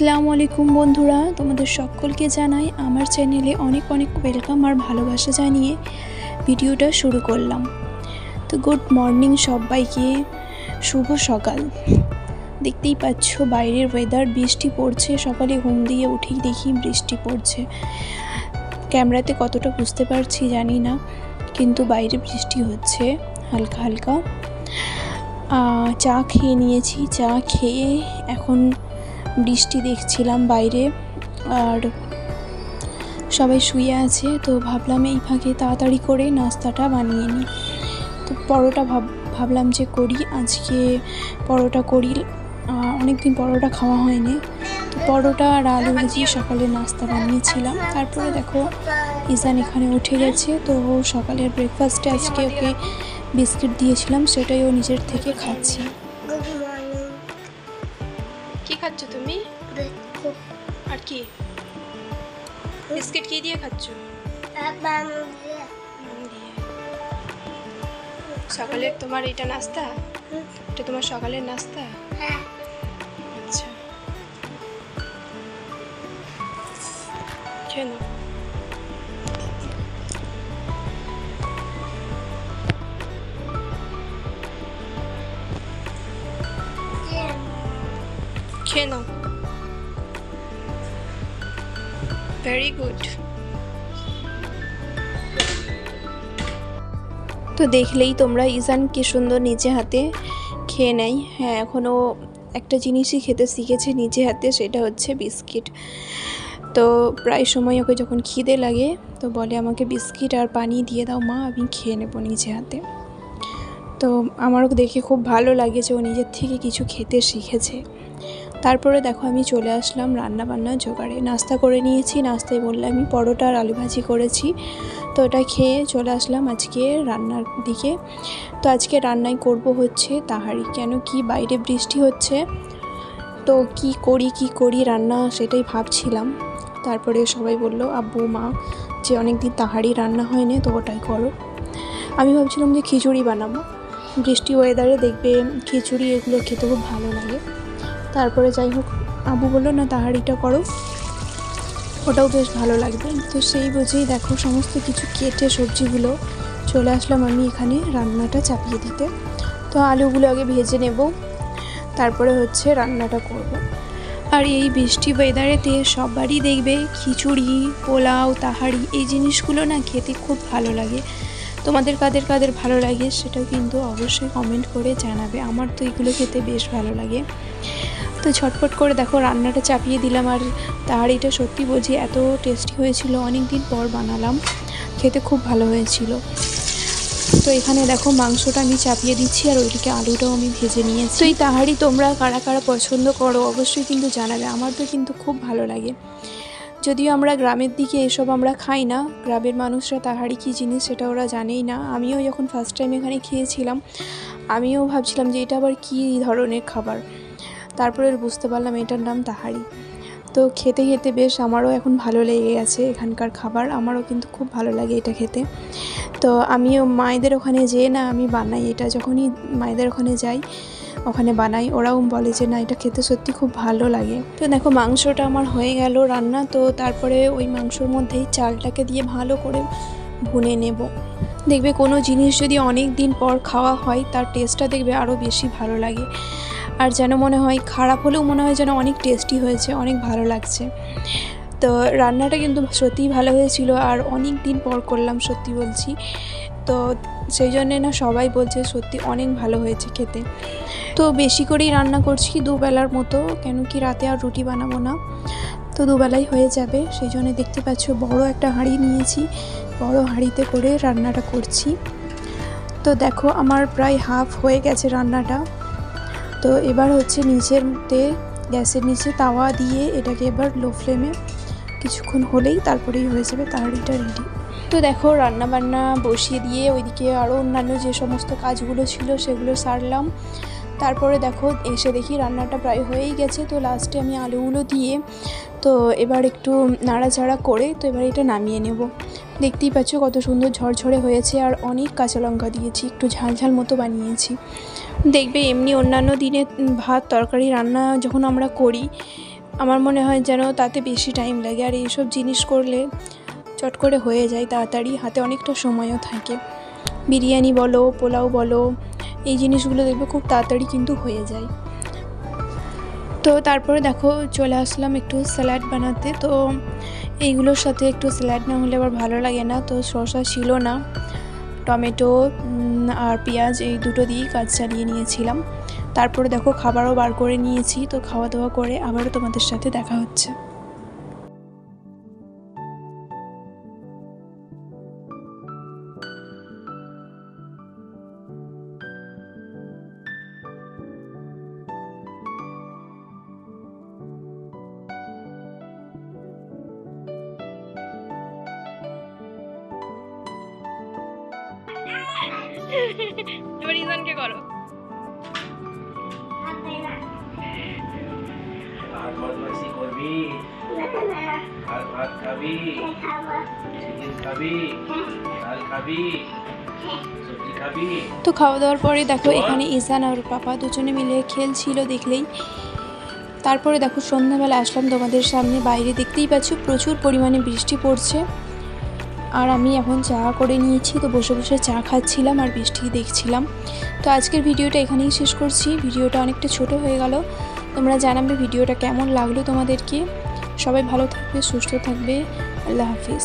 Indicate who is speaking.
Speaker 1: আসসালামু আলাইকুম বন্ধুরা, তোমাদের সকলকে জানাই আমার চ্যানেলে অনেক অনেক ওয়েলকাম আর ভালোবাসা জানিয়ে ভিডিওটা শুরু করলাম। তো গুড মর্নিং সবাইকে, শুভ সকাল। দেখতেই পাচ্ছ বাইরের ওয়েদার, বৃষ্টি পড়ছে। সকালে ঘুম দিয়ে উঠেই দেখি বৃষ্টি পড়ছে। ক্যামেরাতে কতটা বুঝতে পারছি জানি না, কিন্তু বাইরে বৃষ্টি হচ্ছে হালকা হালকা। চা খেয়ে নিয়েছি, চা খেয়ে এখন বৃষ্টি দেখছিলাম বাইরে, আর সবাই শুয়ে আছে। তো ভাবলাম এই ফাঁকে তাড়াতাড়ি করে নাস্তাটা বানিয়ে নিই। তো পরোটা ভাবলাম যে করি, আজকে পরোটা করি। অনেকদিন পরোটা খাওয়া হয়নি। তো পরোটা আর আলু ভাজি সকালে নাস্তা বানিয়েছিলাম। তারপরে দেখো ইজান এখানে উঠে গেছে। তো সকালের ব্রেকফাস্টে আজকে ওকে বিস্কিট দিয়েছিলাম, সেটাই ও নিজের থেকে খাচ্ছে। কি খাচ্ছ তুমি? আর কি বিস্কিট কি দিয়ে খাচ্ছ? সকালের তোমার এটা নাস্তা? এটা তোমার সকালের নাস্তা? আচ্ছা, খেয়ে নাও। খেয়ে নাও। Very good. তো দেখলেই তোমরা ইজান কি সুন্দর নিজে হাতে খেয়ে নেয়। হ্যাঁ, এখনও একটা জিনিসই খেতে শিখেছে নিজে হাতে, সেটা হচ্ছে বিস্কিট। তো প্রায় সময় ওকে যখন খিদে লাগে তো বলে আমাকে বিস্কিট আর পানি দিয়ে দাও মা, আমি খেয়ে নেবো নিজে হাতে। তো আমারও দেখে খুব ভালো লাগে যে ও নিজের থেকে কিছু খেতে শিখেছে। তারপরে দেখো আমি চলে আসলাম রান্না বান্নার জোগাড়ে। নাস্তা করে নিয়েছি, নাস্তায় বললাম আমি পরোটা আর আলু ভাজি করেছি। তো ওটা খেয়ে চলে আসলাম আজকে রান্নার দিকে। তো আজকে রান্নায় করব হচ্ছে তাহারি। কেন কি বাইরে বৃষ্টি হচ্ছে, তো কি করি রান্না সেটাই ভাবছিলাম। তারপরে সবাই বলল, আব্বু মা, যে অনেক দিন তাহারি রান্না হয়নি, তো ওটাই করো। আমি ভাবছিলাম যে খিচুড়ি বানাবো। বৃষ্টি ওয়েদারে দেখবে খিচুড়ি এগুলো খেতে খুব ভালো লাগে। তারপরে যাই হোক, আব্বু বললো না তাহারিটা করো, ওটাও বেশ ভালো লাগবে। তো সেই বুঝেই দেখো সমস্ত কিছু কেটে সবজিগুলো চলে আসলাম আমি এখানে রান্নাটা চাপিয়ে দিতে। তো আলুগুলো আগে ভেজে নেব, তারপরে হচ্ছে রান্নাটা করব। আর এই বৃষ্টি ওয়েদারেতে সবারই দেখবে খিচুড়ি, পোলাও, তাহারি এই জিনিসগুলো না খেতে খুব ভালো লাগে। তোমাদের কাদের কাদের ভালো লাগে সেটাও কিন্তু অবশ্যই কমেন্ট করে জানাবে। আমার তো এগুলো খেতে বেশ ভালো লাগে। তো ঝটপট করে দেখো রান্নাটা চাপিয়ে দিলাম। আর তাহারিটা সত্যি বলছি এত টেস্টি হয়েছিল, অনেক দিন পর বানালাম, খেতে খুব ভালো হয়েছিল। তো এখানে দেখো মাংসটা আমি চাপিয়ে দিচ্ছি, আর ওইদিকে আলুটাও আমি ভেজে নিয়েছি। তো এই তাহারি তোমরা কারা কারা পছন্দ করো অবশ্যই কিন্তু জানাবে। আমার তো কিন্তু খুব ভালো লাগে। যদিও আমরা গ্রামের দিকে এসব আমরা খাই না, গ্রামের মানুষরা তাহারি কী জিনিস সেটা ওরা জানেই না। আমিও যখন ফার্স্ট টাইম এখানে খেয়েছিলাম, আমিও ভাবছিলাম যে এটা আবার কী ধরনের খাবার। তারপরে বুঝতে পারলাম এটার নাম তাহারি। তো খেতে খেতে বেশ আমারও এখন ভালো লেগে গেছে এখানকার খাবার। আমারও কিন্তু খুব ভালো লাগে এটা খেতে। তো আমিও মায়েদের ওখানে যেয়ে না আমি বানাই এটা, যখনই মায়েদের ওখানে যাই ওখানে বানাই, ওরাও বলে যে না এটা খেতে সত্যি খুব ভালো লাগে। তো দেখো মাংসটা আমার হয়ে গেল রান্না। তো তারপরে ওই মাংসর মধ্যেই চালটাকে দিয়ে ভালো করে ভুনে নেব। দেখবে কোনো জিনিস যদি অনেক দিন পর খাওয়া হয় তার টেস্টটা দেখবে আরও বেশি ভালো লাগে। আর যেন মনে হয় খারাপ হলেও মনে হয় যেন অনেক টেস্টি হয়েছে, অনেক ভালো লাগছে। তো রান্নাটা কিন্তু সত্যিই ভালো হয়েছিল, আর অনেক দিন পর করলাম সত্যি বলছি। তো সেই জন্যে না সবাই বলছে সত্যি অনেক ভালো হয়েছে খেতে। তো বেশি করেই রান্না করছি, দুবেলার মতো, কেন কি রাতে আর রুটি বানাবো না, তো দুবেলাই হয়ে যাবে। সেই জন্য দেখতে পাচ্ছ বড় একটা হাঁড়ি নিয়েছি, বড় হাঁড়িতে করে রান্নাটা করছি। তো দেখো আমার প্রায় হাফ হয়ে গেছে রান্নাটা। তো এবার হচ্ছে নিচেরতে গ্যাসের নিচে তাওয়া দিয়ে এটাকে এবার লো ফ্লেমে কিছুক্ষণ হলেই তারপরেই হয়ে যাবে তাহারিটা রেডি। তো দেখো রান্না বান্না বসিয়ে দিয়ে ওইদিকে আরও অন্যান্য যে সমস্ত কাজগুলো ছিল সেগুলো সারলাম। তারপরে দেখো এসে দেখি রান্নাটা প্রায় হয়েই গেছে। তো লাস্টে আমি আলুগুলো দিয়ে তো এবার একটু নাড়াচাড়া করে তো এবার এটা নামিয়ে নেব। দেখতেই পাচ্ছ কত সুন্দর ঝরঝরে হয়েছে, আর অনেক কাঁচা লঙ্কা দিয়েছি, একটু ঝাল ঝাল মতো বানিয়েছি। দেখবে এমনি অন্যান্য দিনে ভাত তরকারি রান্না যখন আমরা করি আমার মনে হয় যেন তাতে বেশি টাইম লাগে, আর এইসব জিনিস করলে চট করে হয়ে যায় তাড়াতাড়ি, হাতে অনেকটা সময়ও থাকে। বিরিয়ানি বলো, পোলাও বলো, এই জিনিসগুলো দেখবে খুব তাড়াতাড়ি কিন্তু হয়ে যায়। তো তারপরে দেখো চলে আসলাম একটু স্যালাড বানাতে। তো এইগুলোর সাথে একটু স্যালাড না হলে আবার ভালো লাগে না। তো শসা ছিল না, টমেটো আর পেঁয়াজ এই দুটো দিয়েই কাজ চালিয়ে নিয়েছিলাম। তারপরে দেখো খাবারও বার করে নিয়েছি। তো খাওয়া দাওয়া করে আবারও তোমাদের সাথে দেখা হচ্ছে। এবার ইজানকে করো।
Speaker 2: আর বদমাইশি করবি, আর ভাত খাবি, চিকেন খাবি, ডাল খাবি, সবজি খাবি।
Speaker 1: তো খাওয়া দাওয়ার পরে দেখো এখানে ইজান আর পাপা দুজনে মিলে খেলছিল দেখলেই। তারপরে দেখো সন্ধ্যাবেলা আসলাম তোমাদের সামনে। বাইরে দেখতেই পাচ্ছ প্রচুর পরিমাণে বৃষ্টি পড়ছে, আর আমি এখন চা করে নিয়েছি। তো বসে বসে চা খাচ্ছিলাম আর বৃষ্টি দেখছিলাম। তো আজকের ভিডিওটা এখানেই শেষ করছি। ভিডিওটা অনেকটা ছোট হয়ে গেল, তোমরা জানাবে ভিডিওটা কেমন লাগলো তোমাদেরকে। সবাই ভালো থাকবে, সুস্থ থাকবে। আল্লাহ হাফিজ।